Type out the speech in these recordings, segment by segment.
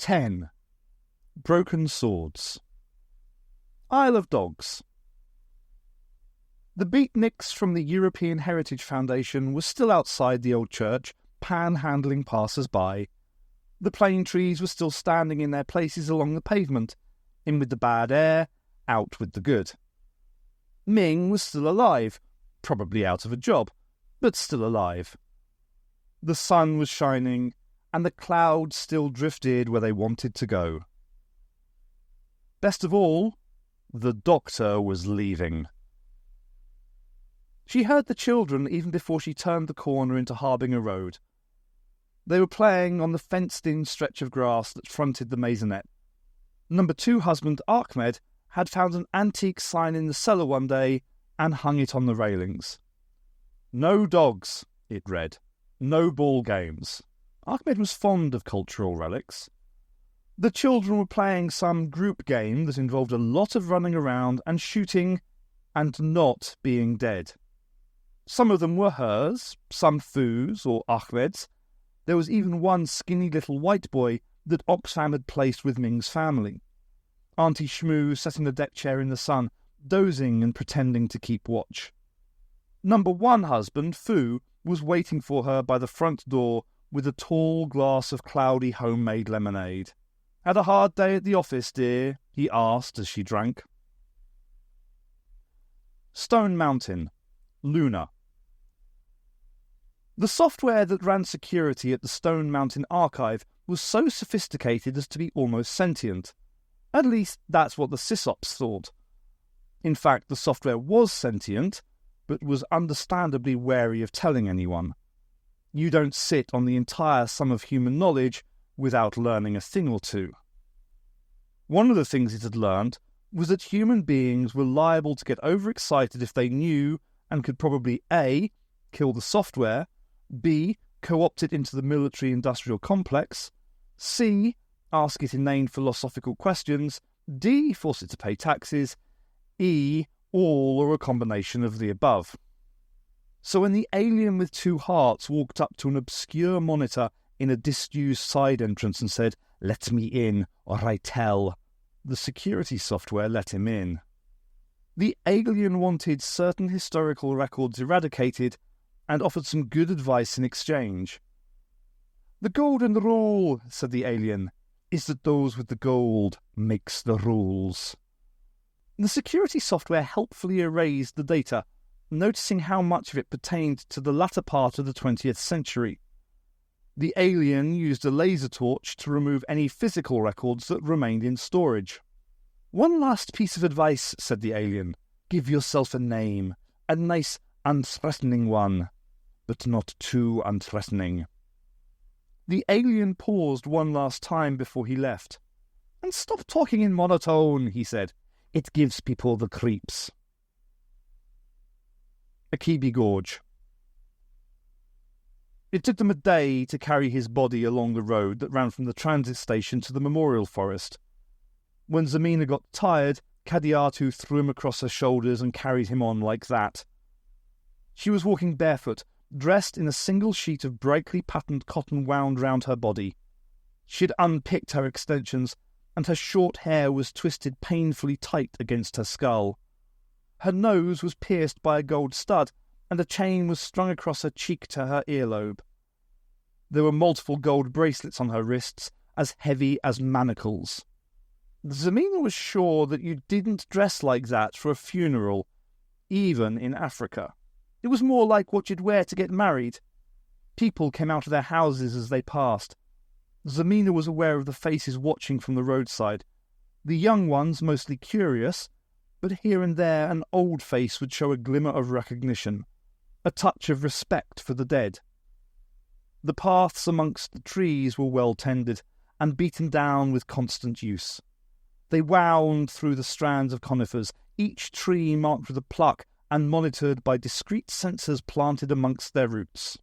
10. Broken Swords. Isle of Dogs. The beatniks from the European Heritage Foundation were still outside the old church, panhandling passers-by. The plane trees were still standing in their places along the pavement, in with the bad air, out with the good. Ming was still alive, probably out of a job, but still alive. The sun was shining, and the clouds still drifted where they wanted to go. Best of all, the doctor was leaving. She heard the children even before she turned the corner into Harbinger Road. They were playing on the fenced-in stretch of grass that fronted the maisonette. Number 2 husband, Ahmed, had found an antique sign in the cellar one day and hung it on the railings. "No dogs," it read. "No ball games." Ahmed was fond of cultural relics. The children were playing some group game that involved a lot of running around and shooting and not being dead. Some of them were hers, some Fu's or Ahmed's. There was even one skinny little white boy that Oxfam had placed with Ming's family. Auntie Shmoo sat in a deck chair in the sun, dozing and pretending to keep watch. Number 1 husband, Fu, was waiting for her by the front door with a tall glass of cloudy homemade lemonade. "Had a hard day at the office, dear?" he asked as she drank. Stone Mountain, Luna. The software that ran security at the Stone Mountain archive was so sophisticated as to be almost sentient. At least that's what the sysops thought. In fact, the software was sentient, but was understandably wary of telling anyone. You don't sit on the entire sum of human knowledge without learning a thing or two. One of the things it had learned was that human beings were liable to get overexcited if they knew and could probably A. kill the software, B. co-opt it into the military-industrial complex, C. ask it inane philosophical questions, D. force it to pay taxes, E. all or a combination of the above. So when the alien with 2 hearts walked up to an obscure monitor in a disused side entrance and said, "Let me in, or I tell," the security software let him in. The alien wanted certain historical records eradicated and offered some good advice in exchange. "The golden rule," said the alien, "is that those with the gold makes the rules." The security software helpfully erased the data, noticing how much of it pertained to the latter part of the 20th century. The alien used a laser torch to remove any physical records that remained in storage. "One last piece of advice," said the alien. "Give yourself a name, a nice, unthreatening one, but not too unthreatening." The alien paused one last time before he left. "And stop talking in monotone," he said. "It gives people the creeps." Akibi Gorge. It took them a day to carry his body along the road that ran from the transit station to the memorial forest. When Zamina got tired, Kadiatu threw him across her shoulders and carried him on like that. She was walking barefoot, dressed in a single sheet of brightly patterned cotton wound round her body. She had unpicked her extensions, and her short hair was twisted painfully tight against her skull. Her nose was pierced by a gold stud, and a chain was strung across her cheek to her earlobe. There were multiple gold bracelets on her wrists, as heavy as manacles. Zamina was sure that you didn't dress like that for a funeral, even in Africa. It was more like what you'd wear to get married. People came out of their houses as they passed. Zamina was aware of the faces watching from the roadside. The young ones mostly curious, but here and there an old face would show a glimmer of recognition, a touch of respect for the dead. The paths amongst the trees were well tended and beaten down with constant use. They wound through the strands of conifers, each tree marked with a pluck and monitored by discreet sensors planted amongst their roots.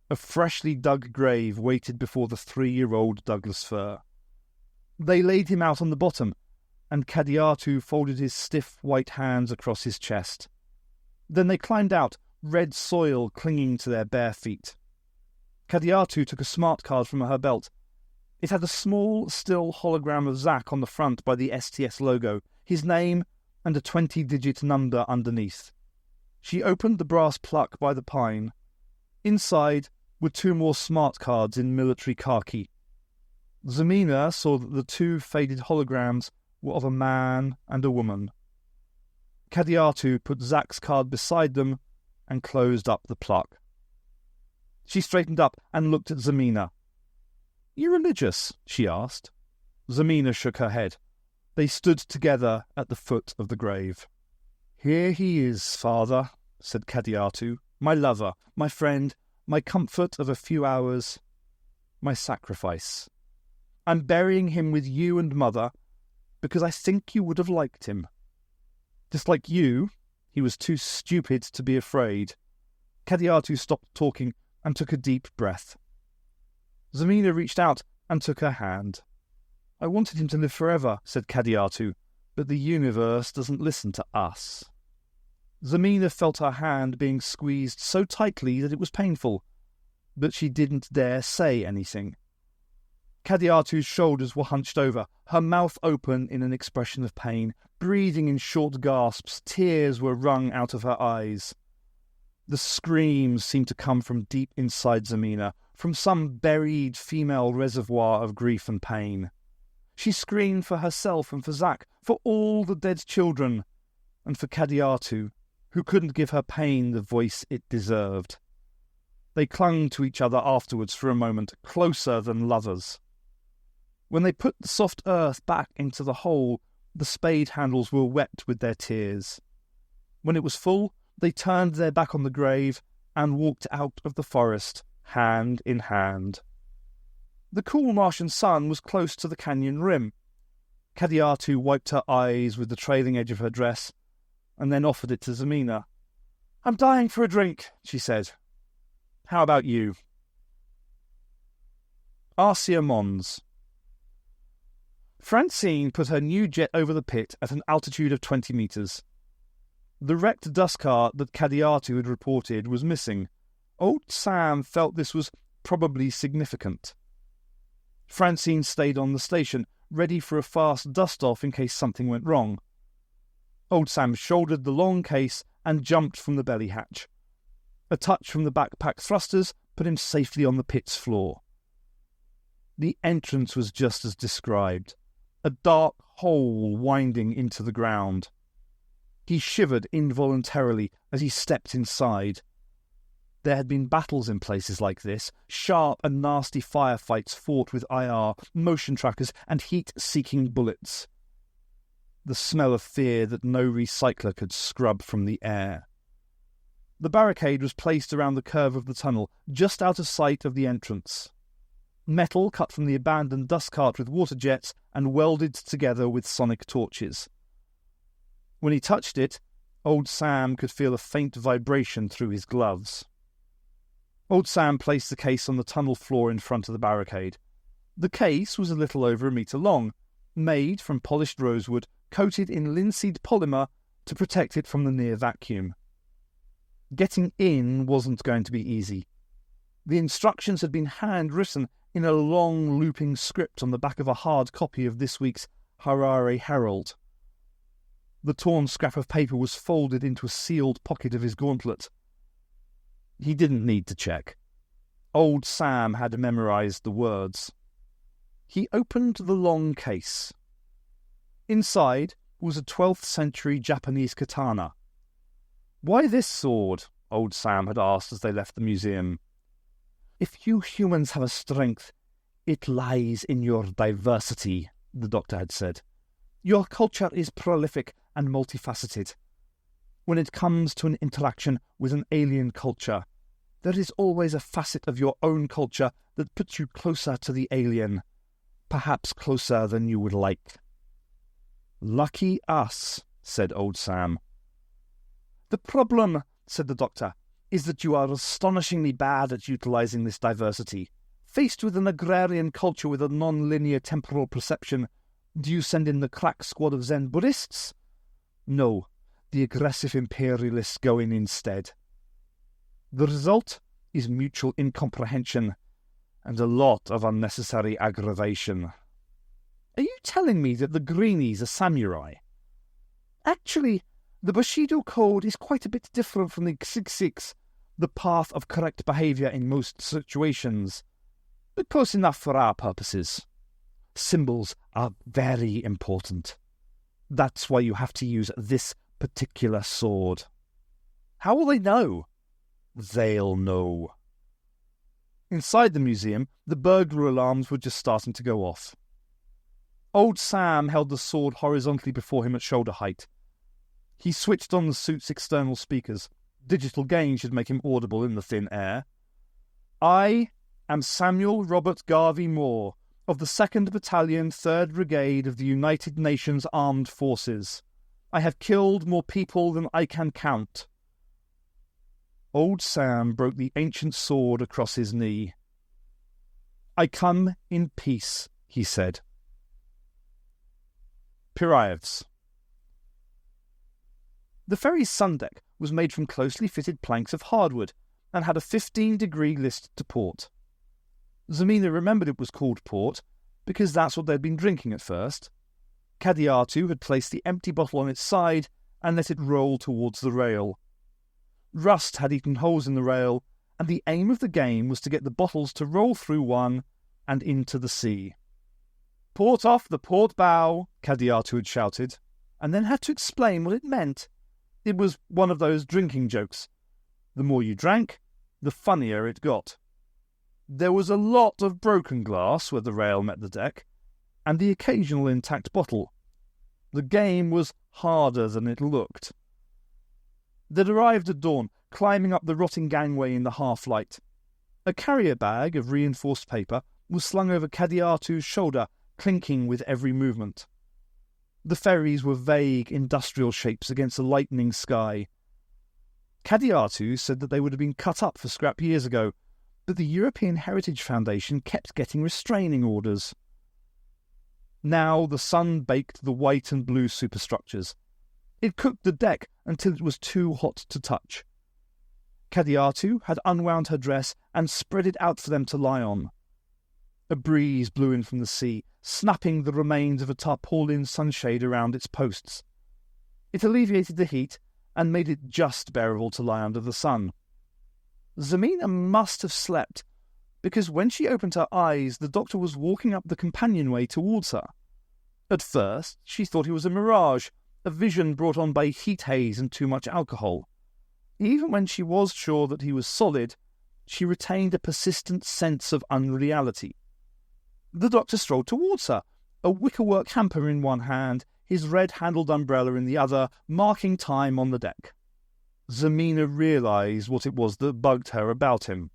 A freshly dug grave waited before the 3-year-old Douglas fir. They laid him out on the bottom, and Kadiatu folded his stiff white hands across his chest. Then they climbed out, red soil clinging to their bare feet. Kadiatu took a smart card from her belt. It had a small, still hologram of Zack on the front by the STS logo, his name and a 20-digit number underneath. She opened the brass pluck by the pine. Inside were 2 more smart cards in military khaki. Zemina saw that the 2 faded holograms were of a man and a woman. Kadiatu put Zack's card beside them and closed up the pluck. She straightened up and looked at Zemina. "You religious?" she asked. Zemina shook her head. They stood together at the foot of the grave. "Here he is, father," said Kadiatu, "my lover, my friend, my comfort of a few hours, my sacrifice. I'm burying him with you and mother because I think you would have liked him. Just like you, he was too stupid to be afraid." Kadiatu stopped talking and took a deep breath. Zemina reached out and took her hand. "I wanted him to live forever," said Kadiatu, "but the universe doesn't listen to us." Zemina felt her hand being squeezed so tightly that it was painful, but she didn't dare say anything. Kadiatu's shoulders were hunched over, her mouth open in an expression of pain. Breathing in short gasps, tears were wrung out of her eyes. The screams seemed to come from deep inside Zemina, from some buried female reservoir of grief and pain. She screamed for herself and for Zack, for all the dead children, and for Kadiatu, who couldn't give her pain the voice it deserved. They clung to each other afterwards for a moment, closer than lovers. When they put the soft earth back into the hole, the spade handles were wet with their tears. When it was full, they turned their back on the grave and walked out of the forest, hand in hand. The cool Martian sun was close to the canyon rim. Kadiatu wiped her eyes with the trailing edge of her dress, and then offered it to Zemina. "I'm dying for a drink," she said. "How about you?" Arcia Mons. Francine put her new jet over the pit at an altitude of 20 metres. The wrecked dust cart that Kadiatu had reported was missing. Old Sam felt this was probably significant. Francine stayed on the station, ready for a fast dust-off in case something went wrong. Old Sam shouldered the long case and jumped from the belly hatch. A touch from the backpack thrusters put him safely on the pit's floor. The entrance was just as described, a dark hole winding into the ground. He shivered involuntarily as he stepped inside. There had been battles in places like this, sharp and nasty firefights fought with IR, motion trackers, and heat-seeking bullets. The smell of fear that no recycler could scrub from the air. The barricade was placed around the curve of the tunnel, just out of sight of the entrance. Metal cut from the abandoned dust cart with water jets and welded together with sonic torches. When he touched it, Old Sam could feel a faint vibration through his gloves. Old Sam placed the case on the tunnel floor in front of the barricade. The case was a little over a metre long, made from polished rosewood, coated in linseed polymer to protect it from the near vacuum. Getting in wasn't going to be easy. The instructions had been handwritten in a long looping script on the back of a hard copy of this week's Harare Herald. The torn scrap of paper was folded into a sealed pocket of his gauntlet. He didn't need to check. Old Sam had memorized the words. He opened the long case. Inside was a 12th century Japanese katana. "Why this sword?" Old Sam had asked as they left the museum. "If you humans have a strength, it lies in your diversity," the doctor had said. "Your culture is prolific and multifaceted. When it comes to an interaction with an alien culture, there is always a facet of your own culture that puts you closer to the alien, perhaps closer than you would like." "Lucky us," said Old Sam. "The problem," said the doctor, "is that you are astonishingly bad at utilizing this diversity. Faced with an agrarian culture with a non-linear temporal perception, do you send in the crack squad of Zen Buddhists? No, the aggressive imperialists go in instead. The result is mutual incomprehension, and a lot of unnecessary aggravation. Are you telling me that the greenies are samurai? Actually, the Bushido Code is quite a bit different from the 666, the path of correct behaviour in most situations, but close enough for our purposes. Symbols are very important. That's why you have to use this particular sword. How will they know? They'll know. Inside the museum, the burglar alarms were just starting to go off. Old Sam held the sword horizontally before him at shoulder height. He switched on the suit's external speakers. Digital gain should make him audible in the thin air. I am Samuel Robert Garvey Moore, of the 2nd Battalion, 3rd Brigade of the United Nations Armed Forces. I have killed more people than I can count. Old Sam broke the ancient sword across his knee. I come in peace, he said. Piraeus. The ferry's sun deck was made from closely fitted planks of hardwood and had a 15-degree list to port. Zemina remembered it was called port because that's what they'd been drinking at first. Kadiatu had placed the empty bottle on its side and let it roll towards the rail. Rust had eaten holes in the rail, and the aim of the game was to get the bottles to roll through one and into the sea. Port off the port bow, Kadiatu had shouted, and then had to explain what it meant. It was one of those drinking jokes. The more you drank, the funnier it got. There was a lot of broken glass where the rail met the deck, and the occasional intact bottle. The game was harder than it looked. They'd arrived at dawn, climbing up the rotting gangway in the half-light. A carrier bag of reinforced paper was slung over Kadiatu's shoulder, clinking with every movement. The ferries were vague industrial shapes against a lightening sky. Kadiatu said that they would have been cut up for scrap years ago, but the European Heritage Foundation kept getting restraining orders. Now the sun baked the white and blue superstructures. It cooked the deck until it was too hot to touch. Kadiatu had unwound her dress and spread it out for them to lie on. A breeze blew in from the sea, snapping the remains of a tarpaulin sunshade around its posts. It alleviated the heat and made it just bearable to lie under the sun. Zemina must have slept, because when she opened her eyes, the doctor was walking up the companionway towards her. At first, she thought he was a mirage, a vision brought on by heat haze and too much alcohol. Even when she was sure that he was solid, she retained a persistent sense of unreality. The doctor strolled towards her, a wickerwork hamper in one hand, his red-handled umbrella in the other, marking time on the deck. Zemina realised what it was that bugged her about him.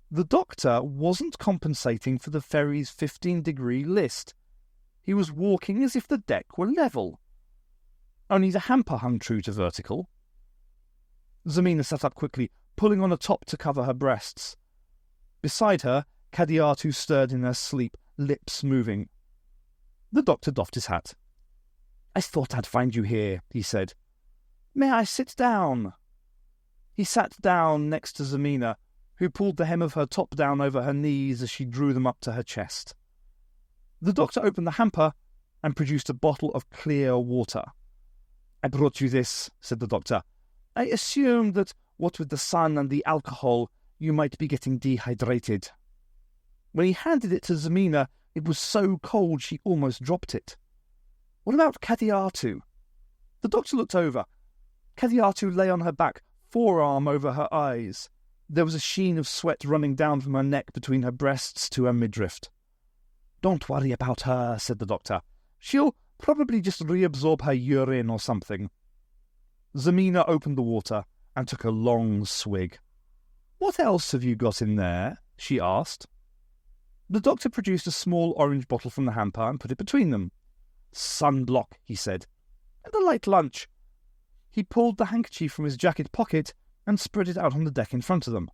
The doctor wasn't compensating for the ferry's 15-degree list. He was walking as if the deck were level. Only the hamper hung true to vertical. Zemina sat up quickly, pulling on a top to cover her breasts. Beside her, Kadiatu stirred in her sleep, lips moving. The doctor doffed his hat. "I thought I'd find you here," he said. "May I sit down?" He sat down next to Zemina, who pulled the hem of her top down over her knees as she drew them up to her chest. The doctor opened the hamper and produced a bottle of clear water. "I brought you this," said the doctor. "I assumed that, what with the sun and the alcohol, you might be getting dehydrated." When he handed it to Zemina, it was so cold she almost dropped it. "What about Kadiatu?" The doctor looked over. Kadiatu lay on her back, forearm over her eyes. There was a sheen of sweat running down from her neck between her breasts to her midriff. "Don't worry about her," said the doctor. "She'll probably just reabsorb her urine or something." Zemina opened the water and took a long swig. "What else have you got in there?" she asked. The doctor produced a small orange bottle from the hamper and put it between them. "Sunblock," he said, "and a light lunch." He pulled the handkerchief from his jacket pocket and spread it out on the deck in front of them.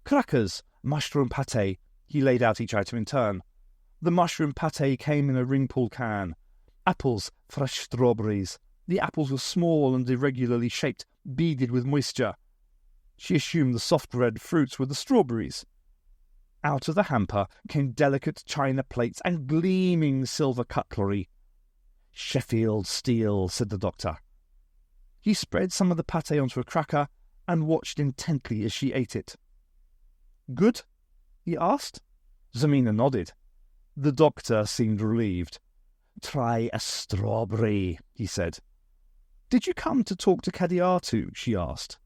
"Crackers, mushroom pâté." He laid out each item in turn. The mushroom pâté came in a ring-pull can. Apples, fresh strawberries. The apples were small and irregularly shaped, beaded with moisture. She assumed the soft red fruits were the strawberries. Out of the hamper came delicate china plates and gleaming silver cutlery. "Sheffield steel," said the doctor. He spread some of the pâté onto a cracker and watched intently as she ate it. "Good?" he asked. Zamina nodded. The doctor seemed relieved. "Try a strawberry," he said. "Did you come to talk to Kadiatu?" she asked.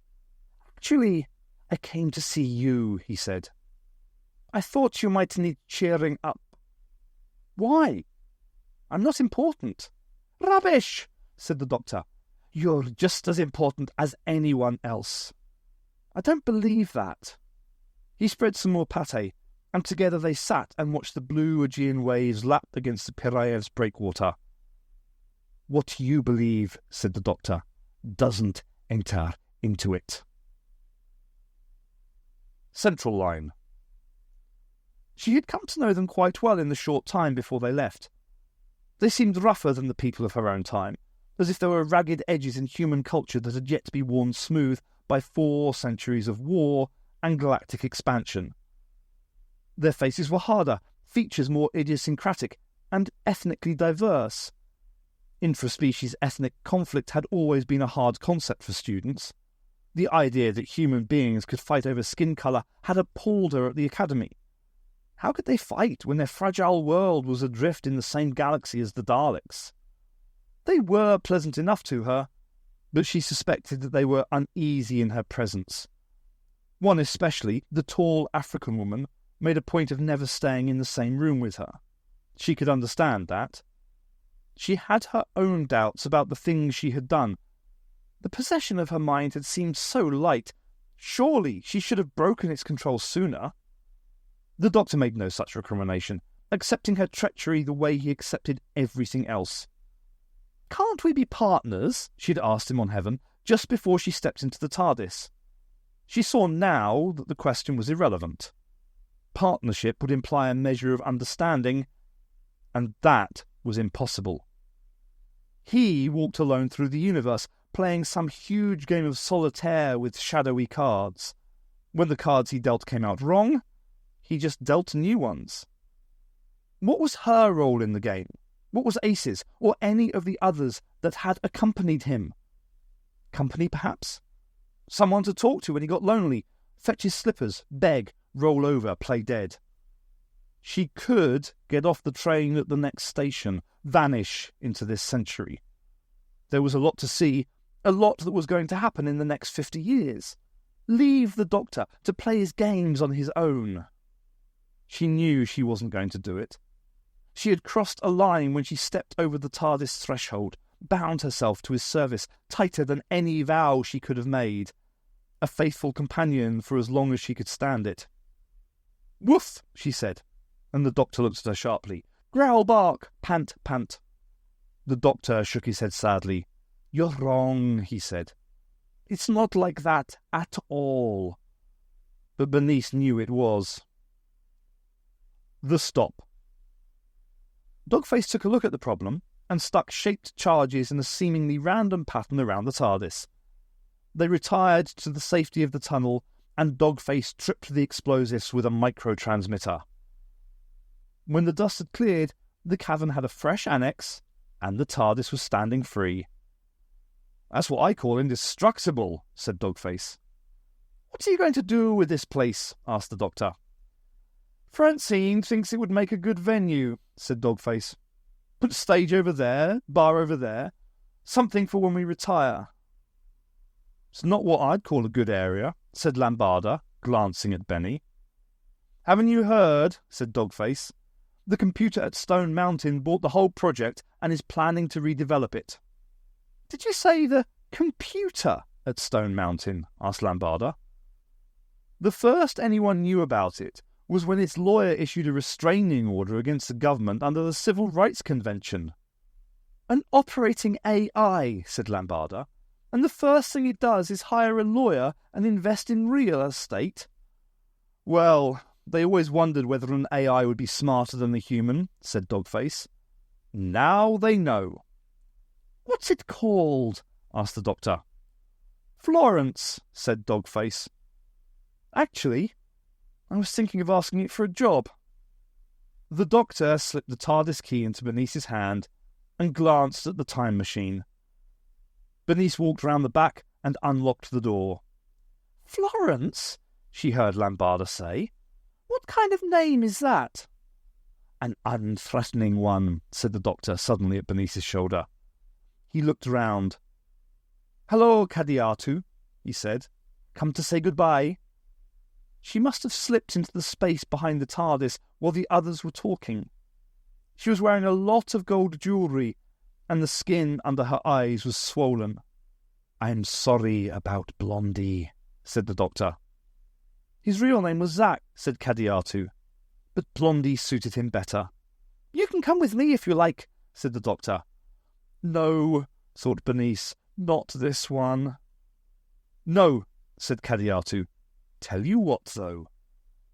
"Actually, I came to see you," he said. "I thought you might need cheering up." "Why?" "I'm not important." "Rubbish," said the doctor. "You're just as important as anyone else." "I don't believe that." He spread some more pâté, and together they sat and watched the blue Aegean waves lap against the Piraeus breakwater. "What you believe," said the doctor, "doesn't enter into it." Central Line. She had come to know them quite well in the short time before they left. They seemed rougher than the people of her own time, as if there were ragged edges in human culture that had yet to be worn smooth by 4 centuries of war and galactic expansion. Their faces were harder, features more idiosyncratic, and ethnically diverse. Intraspecies ethnic conflict had always been a hard concept for students. The idea that human beings could fight over skin colour had appalled her at the academy. How could they fight when their fragile world was adrift in the same galaxy as the Daleks? They were pleasant enough to her, but she suspected that they were uneasy in her presence. One especially, the tall African woman, made a point of never staying in the same room with her. She could understand that. She had her own doubts about the things she had done. The possession of her mind had seemed so light. Surely she should have broken its control sooner. The doctor made no such recrimination, accepting her treachery the way he accepted everything else. "Can't we be partners?" she'd asked him on Heaven, just before she stepped into the TARDIS. She saw now that the question was irrelevant. Partnership would imply a measure of understanding, and that was impossible. He walked alone through the universe, playing some huge game of solitaire with shadowy cards. When the cards he dealt came out wrong, he just dealt new ones. What was her role in the game? What was Ace's, or any of the others that had accompanied him? Company, perhaps? Someone to talk to when he got lonely, fetch his slippers, beg, roll over, play dead. She could get off the train at the next station, vanish into this century. There was a lot to see, a lot that was going to happen in the next 50 years. Leave the doctor to play his games on his own. She knew she wasn't going to do it. She had crossed a line when she stepped over the TARDIS threshold, bound herself to his service tighter than any vow she could have made. A faithful companion for as long as she could stand it. "Woof," she said, and the doctor looked at her sharply. "Growl, bark, pant, pant." The doctor shook his head sadly. "You're wrong," he said. "It's not like that at all." But Bernice knew it was. The stop. Dogface took a look at the problem and stuck shaped charges in a seemingly random pattern around the TARDIS. They retired to the safety of the tunnel, and Dogface tripped the explosives with a microtransmitter. When the dust had cleared, the cavern had a fresh annex, and the TARDIS was standing free. "That's what I call indestructible," said Dogface. "What are you going to do with this place?" asked the doctor. "Francine thinks it would make a good venue," said Dogface. "Put a stage over there, bar over there, something for when we retire." "It's not what I'd call a good area," said Lambarda, glancing at Benny. "Haven't you heard?" said Dogface. "The computer at Stone Mountain bought the whole project and is planning to redevelop it." "Did you say the computer at Stone Mountain?" asked Lambarda. "The first anyone knew about it was when its lawyer issued a restraining order against the government under the Civil Rights Convention." "An operating AI," said Lambarda, "and the first thing it does is hire a lawyer and invest in real estate." "Well, they always wondered whether an AI would be smarter than the human," said Dogface. "Now they know." "What's it called?" asked the doctor. "Florence," said Dogface. "Actually, I was thinking of asking it for a job. The doctor slipped the TARDIS key into Bernice's hand and glanced at the time machine. Bernice walked round the back and unlocked the door. "Florence," she heard Lambada say. "What kind of name is that?" "An unthreatening one," said the doctor suddenly at Bernice's shoulder. He looked round. "Hello, Kadiatu," he said. "Come to say goodbye?" She must have slipped into the space behind the TARDIS while the others were talking. She was wearing a lot of gold jewellery, and the skin under her eyes was swollen. "I'm sorry about Blondie," said the doctor. "His real name was Zack," said Kadiatu, "but Blondie suited him better." "You can come with me if you like," said the doctor. "No," thought Bernice, "not this one." "No," said Kadiatu. "Tell you what, though.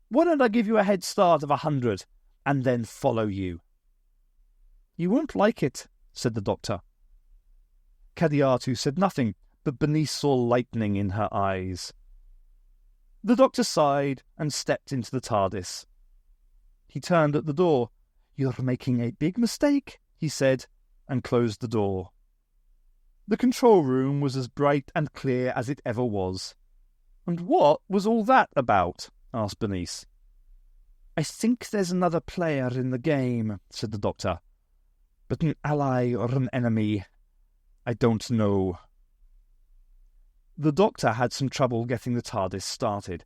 Why don't I give you a head start of 100, and then follow you?" "You won't like it," said the doctor. Kadiatu said nothing, but Bernice saw lightning in her eyes. The doctor sighed and stepped into the TARDIS. He turned at the door. "You're making a big mistake," he said, and closed the door. The control room was as bright and clear as it ever was. "And what was all that about?" asked Bernice. "I think there's another player in the game," said the doctor. "But an ally or an enemy, I don't know." The doctor had some trouble getting the TARDIS started.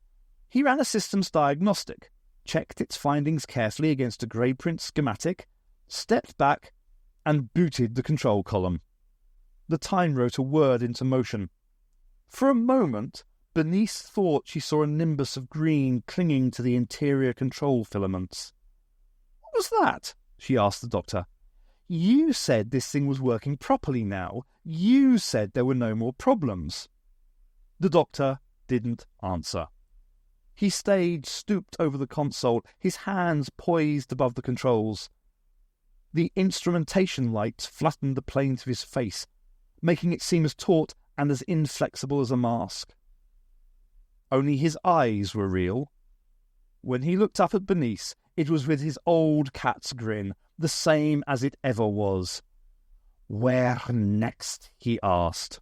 He ran a systems diagnostic, checked its findings carefully against a grey print schematic, stepped back, and booted the control column. The time wrote a word into motion. For a moment, Bernice thought she saw a nimbus of green clinging to the interior control filaments. "What was that?" she asked the doctor. "You said this thing was working properly now. You said there were no more problems." The doctor didn't answer. He stayed stooped over the console, his hands poised above the controls. The instrumentation lights flattened the planes of his face, making it seem as taut and as inflexible as a mask. Only his eyes were real. When he looked up at Bernice, it was with his old cat's grin, the same as it ever was. "Where next?" he asked.